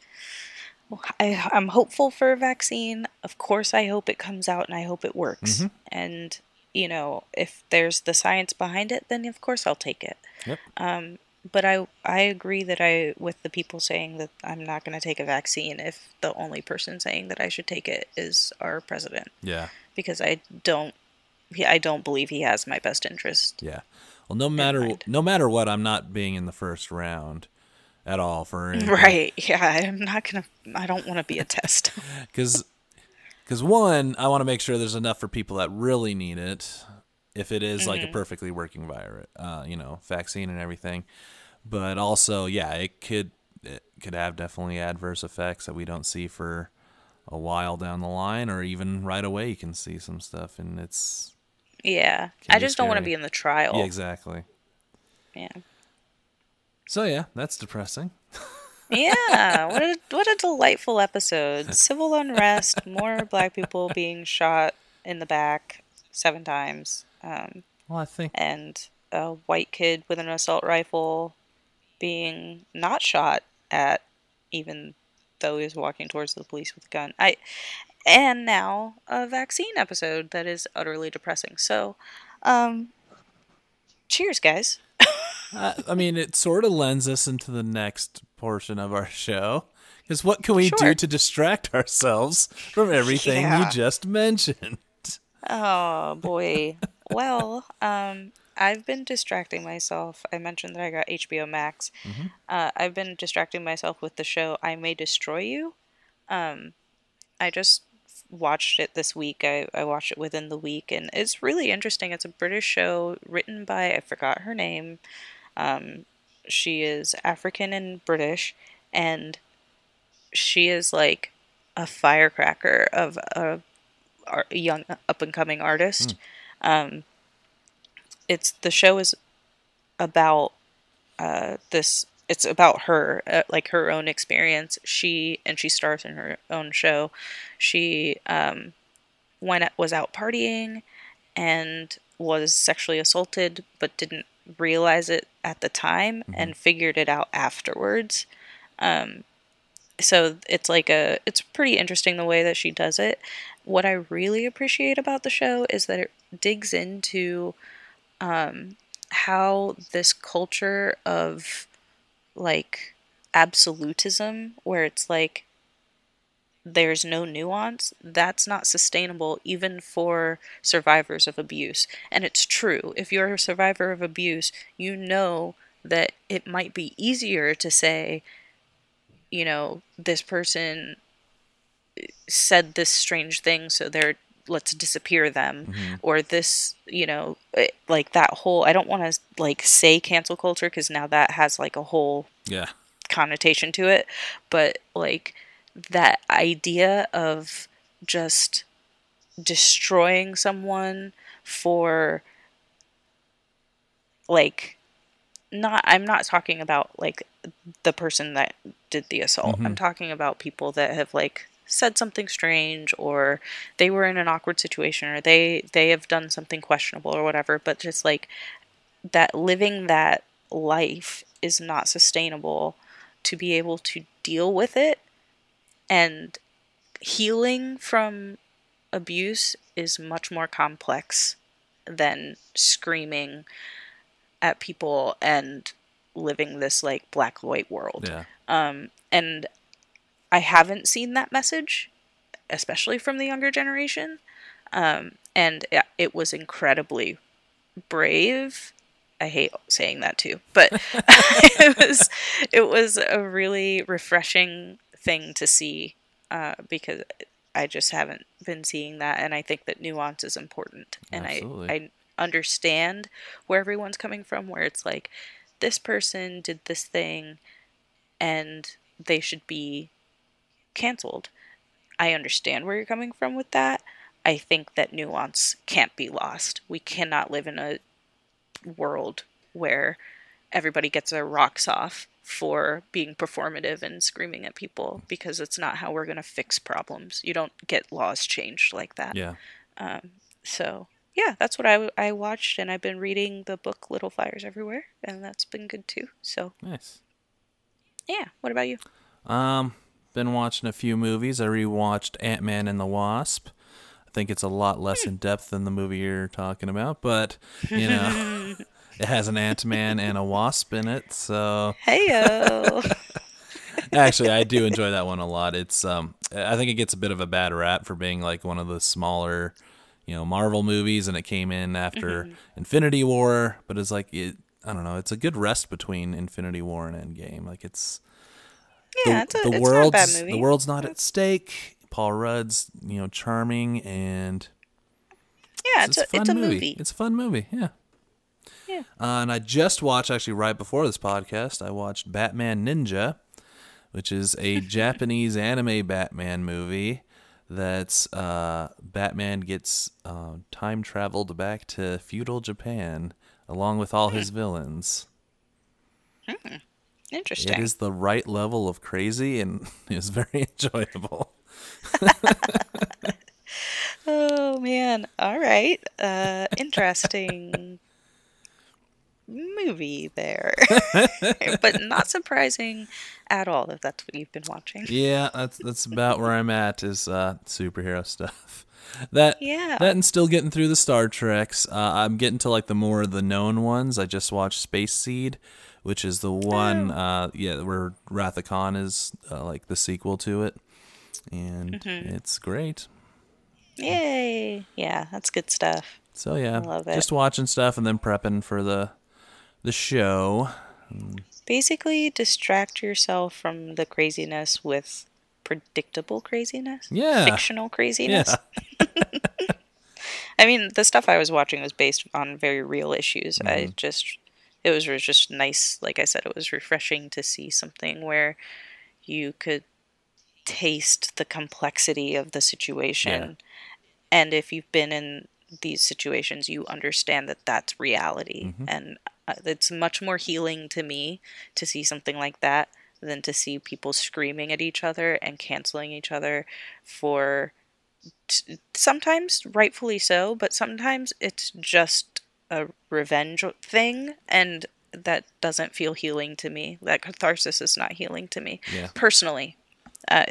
I'm hopeful for a vaccine. Of course, I hope it comes out and I hope it works. And if there's the science behind it, then of course I'll take it. Yep. But I agree that with the people saying that I'm not going to take a vaccine if the only person saying that I should take it is our president. Yeah. Because I don't believe he has my best interest. Yeah. Well, no matter what, I'm not being in the first round at all for anything. Right. Yeah, I don't want to be a test. Because one, I want to make sure there's enough for people that really need it, if it is like a perfectly working virus, vaccine and everything. But also, yeah, it could have definitely adverse effects that we don't see for a while down the line, or even right away you can see some stuff, and Yeah. can I be just don't want to scary. be in the Yeah, trial. exactly. Yeah. So yeah, that's depressing. Yeah, what a delightful episode. Civil unrest, more black people being shot in the back 7 times, Well, I think and a white kid with an assault rifle being not shot at, even though he was walking towards the police with a gun. And now a vaccine episode that is utterly depressing. So, um, cheers, guys. I mean, it sort of lends us into the next portion of our show. Because what can we do Sure. to distract ourselves from everything you Yeah. just mentioned? Oh boy. Well, I've been distracting myself. I mentioned that I got HBO Max. Hmm. I've been distracting myself with the show I May Destroy You. Um, I just watched it this week. I watched it within the week, and it's really interesting. It's a British show written by, I forgot her name. Um, she is African and British, and she is like a firecracker of a young up and coming artist. Um, it's the show is about this. It's about her, like her own experience. She stars in her own show. She was out partying and was sexually assaulted, but didn't realize it at the time Hmm. and figured it out afterwards. So it's pretty interesting the way that she does it. What I really appreciate about the show is that it digs into how this culture of like absolutism, where it's like there's no nuance, that's not sustainable even for survivors of abuse. And it's true. If you're a survivor of abuse, you know that it might be easier to say, this person said this strange thing, so let's disappear them, Hmm. or this, like that whole, I don't want to like say cancel culture because now that has like a whole Yeah. connotation to it, but like that idea of just destroying someone for like, not I'm not talking about like the person that did the assault. Hmm. I'm talking about people that have like said something strange, or they were in an awkward situation, or they have done something questionable or whatever, but just like that, living that life is not sustainable to be able to deal with it. And healing from abuse is much more complex than screaming at people and living this like black white world. Yeah. And I haven't seen that message, especially from the younger generation. And it was incredibly brave. I hate saying that too, but it was a really refreshing thing to see, because I just haven't been seeing that, and I think that nuance is important. And Absolutely. I understand where everyone's coming from, where it's like this person did this thing and they should be canceled. I understand where you're coming from with that. I think that nuance can't be lost. We cannot live in a world where everybody gets their rocks off for being performative and screaming at people, because it's not how we're going to fix problems. You don't get laws changed like that. Yeah. So, yeah, that's what I watched, and I've been reading the book Little Fires Everywhere, and that's been good too. So, Nice. yeah, what about you? Um, been watching a few movies. I rewatched Ant-Man and the Wasp. I think it's a lot less in depth than the movie you're talking about, but it has an Ant-Man and a Wasp in it, so Heyo. actually I do enjoy that one a lot. It's I think it gets a bit of a bad rap for being like one of the smaller, Marvel movies, and it came in after Infinity War, but it's like I don't know, it's a good rest between Infinity War and Endgame. Like it's Yeah, it's not a bad the movie. world's not at stake. Paul Rudd's, charming, and Yeah, it's a it's fun a movie. movie. It's a fun movie, yeah. Yeah. And I just watched, actually right before this podcast, I watched Batman Ninja, which is a Japanese anime Batman movie. that Batman gets time traveled back to feudal Japan along with all his villains. It Interesting. is the right level of crazy and is very enjoyable. Oh man. All right. Interesting movie there. But not surprising at all if that's what you've been watching. Yeah, that's about where I'm at is superhero stuff. That Yeah. that and still getting through the Star Treks. I'm getting to like the more of the known ones. I just watched Space Seed, which is the one Oh. where Wrath of Khan is like the sequel to it, and Hmm. it's great. Yay. Yeah, that's good stuff. So I yeah, love it. just watching stuff and then prepping for the show. Basically, distract yourself from the craziness with predictable craziness, Yeah, fictional yeah. craziness. I mean, the stuff I was watching was based on very real issues. Hmm. It was just nice. Like I said, it was refreshing to see something where you could taste the complexity of the Yeah. situation. And if you've been in these situations, you understand that that's reality. Hmm. And it's much more healing to me to see something like that than to see people screaming at each other and canceling each other for sometimes rightfully so, but sometimes it's just a revenge thing, and that doesn't feel healing to me. That catharsis is not healing to me Yeah. personally.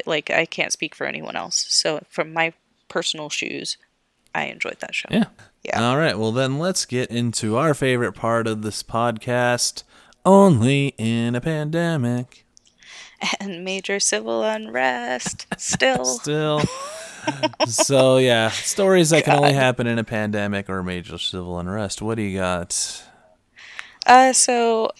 Like I can't speak for anyone else. So from my personal shoes, I enjoyed that show. Yeah. Yeah. All right. Well, then let's get into our favorite part of this podcast. Only in a pandemic. And major civil unrest still. Still. So, yeah. Stories that can only God. happen in a pandemic or major civil unrest. What do you got? So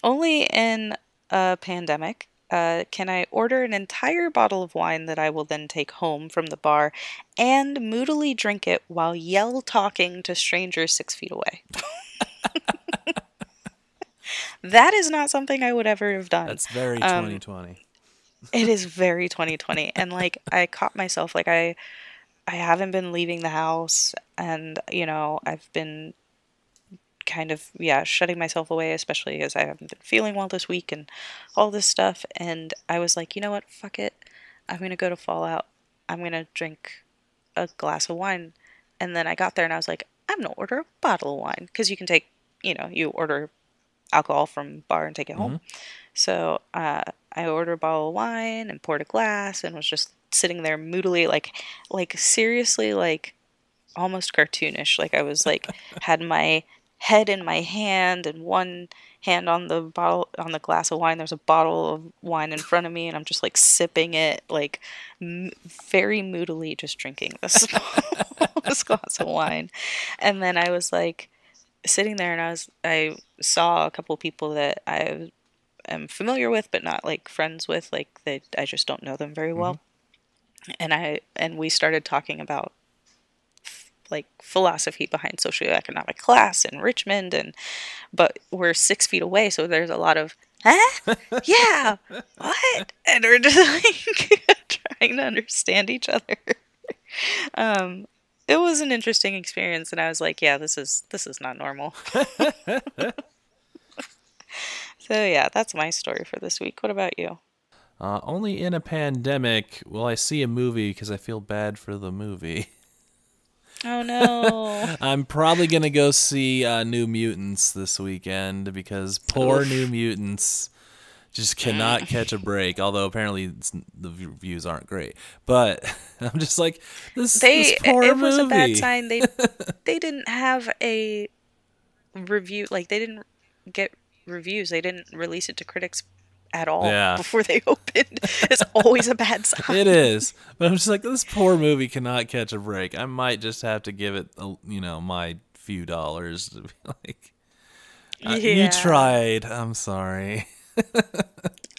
only in a pandemic can I order an entire bottle of wine that I will then take home from the bar and moodily drink it while yell talking to strangers 6 feet away. That is not something I would ever have done. That's very Um, 2020. it is very 2020, and like I caught myself like I haven't been leaving the house, and I've been kind of, yeah, shutting myself away, especially as I haven't been feeling well this week and all this stuff. And I was like, you know what? Fuck it. I'm going to go to Fallout. I'm going to drink a glass of wine. And then I got there and I was like, I'm going to order a bottle of wine because you can take, you order alcohol from bar and take it home. Hmm. So I ordered a bottle of wine and poured a glass and was just sitting there moodily, like seriously, like almost cartoonish. Like I was like had my head in my hand and one hand on the bottle on the glass of wine. There's a bottle of wine in front of me, and I'm just like sipping it, like very moodily, just drinking this this glass of wine. And then I was like sitting there, and I saw a couple of people that I am familiar with, but not like friends with. Like I just don't know them very Hmm. well. And we started talking about like philosophy behind socioeconomic class in Richmond, and but we're 6 feet away, so there's a lot of huh? Yeah, what? And we're just like trying to understand each other. Um, it was an interesting experience, and I was like, yeah, this is not normal. So yeah, that's my story for this week. What about you? Only in a pandemic will I see a movie because I feel bad for the movie. Oh no. I'm probably going to go see New Mutants this weekend because poor New Oof. Mutants just cannot Mm. catch a break. Although apparently the reviews aren't great, but I'm just like this They poor it was a bad movie. sign. They didn't have a review, like they didn't get reviews. They didn't release it to critics at all Yeah, before they opened. It's always a bad it sign. is. But I'm just like this poor movie cannot catch a break. I might just have to give it, my few dollars to be like, you Yeah. tried. I'm sorry.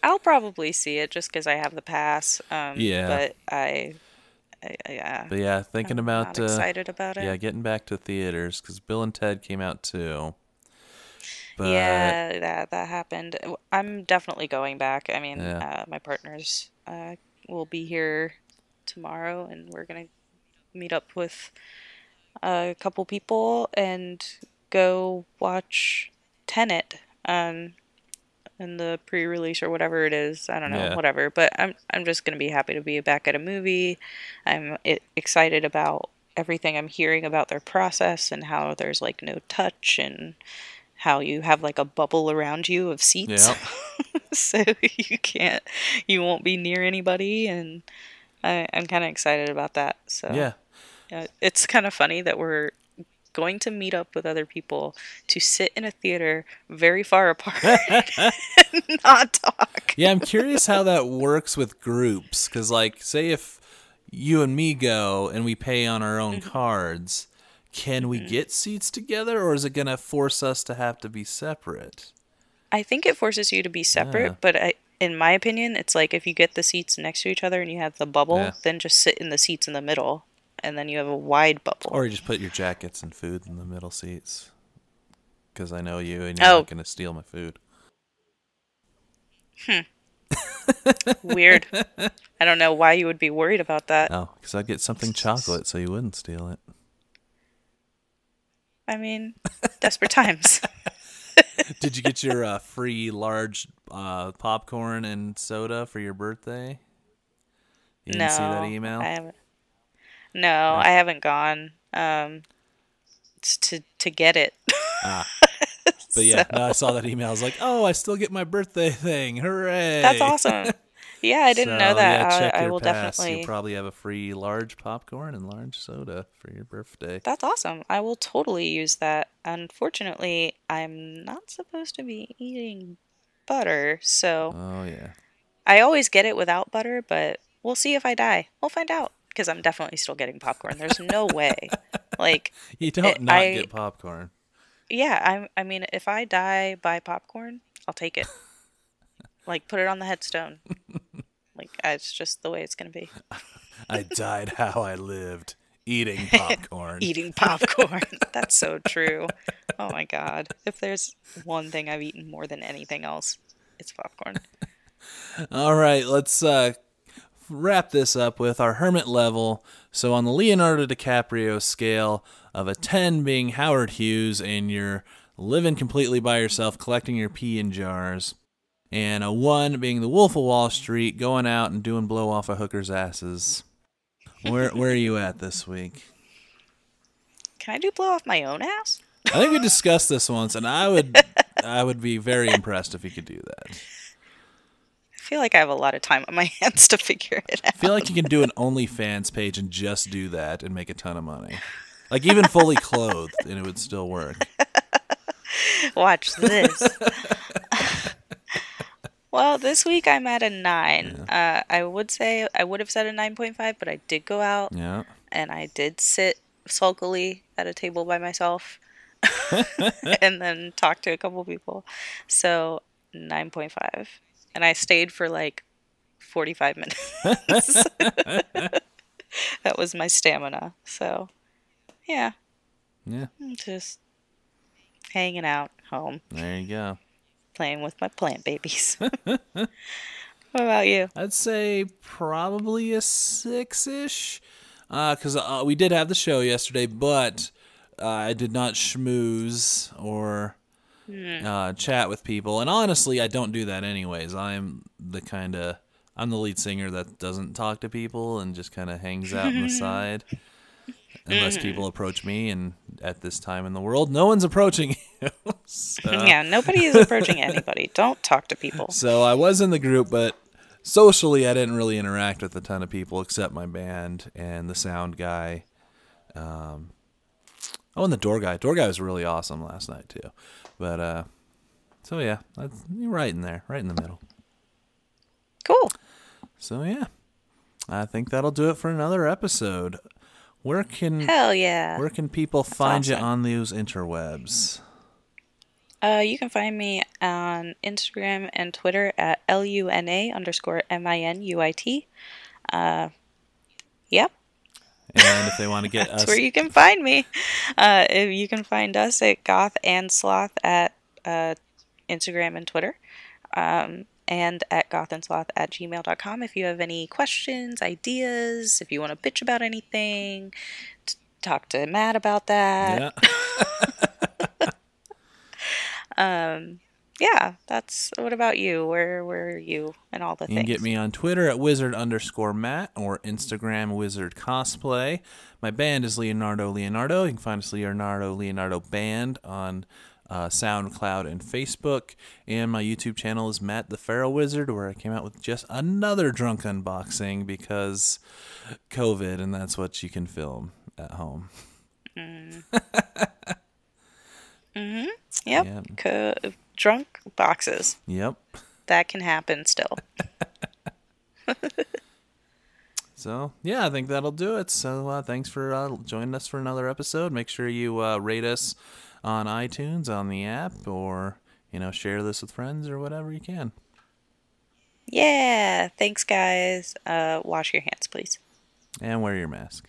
I'll probably see it just because I have the pass. Yeah, But yeah, but yeah, thinking I'm not about excited about it. yeah, getting back to theaters because Bill and Ted came out too. But Yeah, that happened. I'm definitely going back. I mean, yeah, my partners will be here tomorrow, and we're gonna meet up with a couple people and go watch Tenet. In the pre-release or whatever it is. I don't know, Yeah. whatever. But I'm just gonna be happy to be back at a movie. Excited about everything I'm hearing about their process and how there's like no touch and how you have like a bubble around you of seats. Yeah. So you won't be near anybody, and I'm kind of excited about that. So Yeah. yeah, it's kind of funny that we're going to meet up with other people to sit in a theater very far apart and not talk. Yeah, I'm curious how that works with groups. Because, like, say if you and me go and we pay on our own Mhm. cards, can we Mhm. get seats together, or is it going to force us to have to be separate? I think it forces you to be Yeah. separate, but in my opinion, it's like if you get the seats next to each other and you have the Yeah. bubble, then just sit in the seats in the middle, and then you have a wide Or bubble. you just put your jackets and food in the middle seats. Because I know you and you're not Oh, going to steal my food. weird. I don't know why you would be worried about that. Oh, because I'd get something chocolate so you wouldn't steal it. I mean, desperate times. Did you get your free large popcorn and soda for your birthday? You didn't see that No, I email? haven't. No, Or, I haven't gone. It's to get it. ah, but So yeah, no, I saw that email. I was like, oh, I still get my birthday thing. that's Hooray. awesome. Yeah, I didn't know So that. yeah, check I your will pass. You'll definitely. probably have a free large popcorn and large soda for your birthday. That's awesome. I will totally use that. Unfortunately, I'm not supposed to be eating butter, so Oh yeah. I always get it without butter, but we'll see if I die. We'll find out because I'm definitely still getting popcorn. There's no way. Like You don't not I get popcorn. yeah, I mean if I die by popcorn, I'll take it. Like put it on the headstone. Like it's just the way it's going to be. I died how I lived, eating popcorn. Eating popcorn. That's so true. Oh my God. If there's one thing I've eaten more than anything else, it's popcorn. All right, let's wrap this up with our hermit level. So on the Leonardo DiCaprio scale of a 10 being Howard Hughes and you're living completely by yourself, collecting your pee in jars, and a 1 being the Wolf of Wall Street, going out and doing blow off of hookers' asses. Where are you at this week? Can I do blow off my own ass? I think we discussed this once, and I would be very impressed if you could do that. I feel like I have a lot of time on my hands to figure it I feel out. like you can do an OnlyFans page and just do that and make a ton of money. Like even fully clothed, and it would still work. Watch this. Well, this week I'm at a 9. Yeah. I would say I would have said a 9.5, but I did go out Yeah. and I did sit sulkily at a table by myself and then talk to a couple people. So 9.5. And I stayed for like 45 minutes. That was my stamina. So, yeah, Yeah. just hanging out home, There you go. playing with my plant babies. What about you? I'd say probably a 6-ish. Because we did have the show yesterday, but I did not schmooze or chat with people. And honestly, I don't do that anyways. I'm the lead singer that doesn't talk to people and just kind of hangs out on the side. Unless people approach me, and at this time in the world, no one's approaching you. so, Yeah, nobody is approaching anybody. Don't talk to people. so I was in the group, but socially, I didn't really interact with a ton of people except my band and the sound guy. Oh, and the door guy. Door guy was really awesome last night too. But so yeah, you're right in there, right in the middle. Cool. So yeah, I think that'll do it for another episode. Where can Hell yeah. where can people That's find you awesome. on those interwebs? You can find me on Instagram and Twitter at LUNA_MINUIT. Yep, And if they want to get that's us, where you can find me. If you can find us at Goth and Sloth at Instagram and Twitter. and at gothandsloth@gmail.com if you have any questions, ideas, if you want to bitch about anything, talk to Matt about that. Yeah. Yeah, that's what about you? Where are you and all the You can get things? me on Twitter at wizard_Matt or Instagram wizard cosplay. My band is Leonardo Leonardo. You can find us Leonardo Leonardo Band on SoundCloud and Facebook. And my YouTube channel is Matt the Feral Wizard, where I came out with just another drunk unboxing because COVID, and that's what you can film at home. Yep. Yeah. Drunk boxes. Yep. That can happen still. So, yeah, I think that'll do it. So, thanks for joining us for another episode. Make sure you rate us on iTunes, on the app, or, share this with friends or whatever you can. Yeah. Thanks, guys. Wash your hands, please. And wear your mask.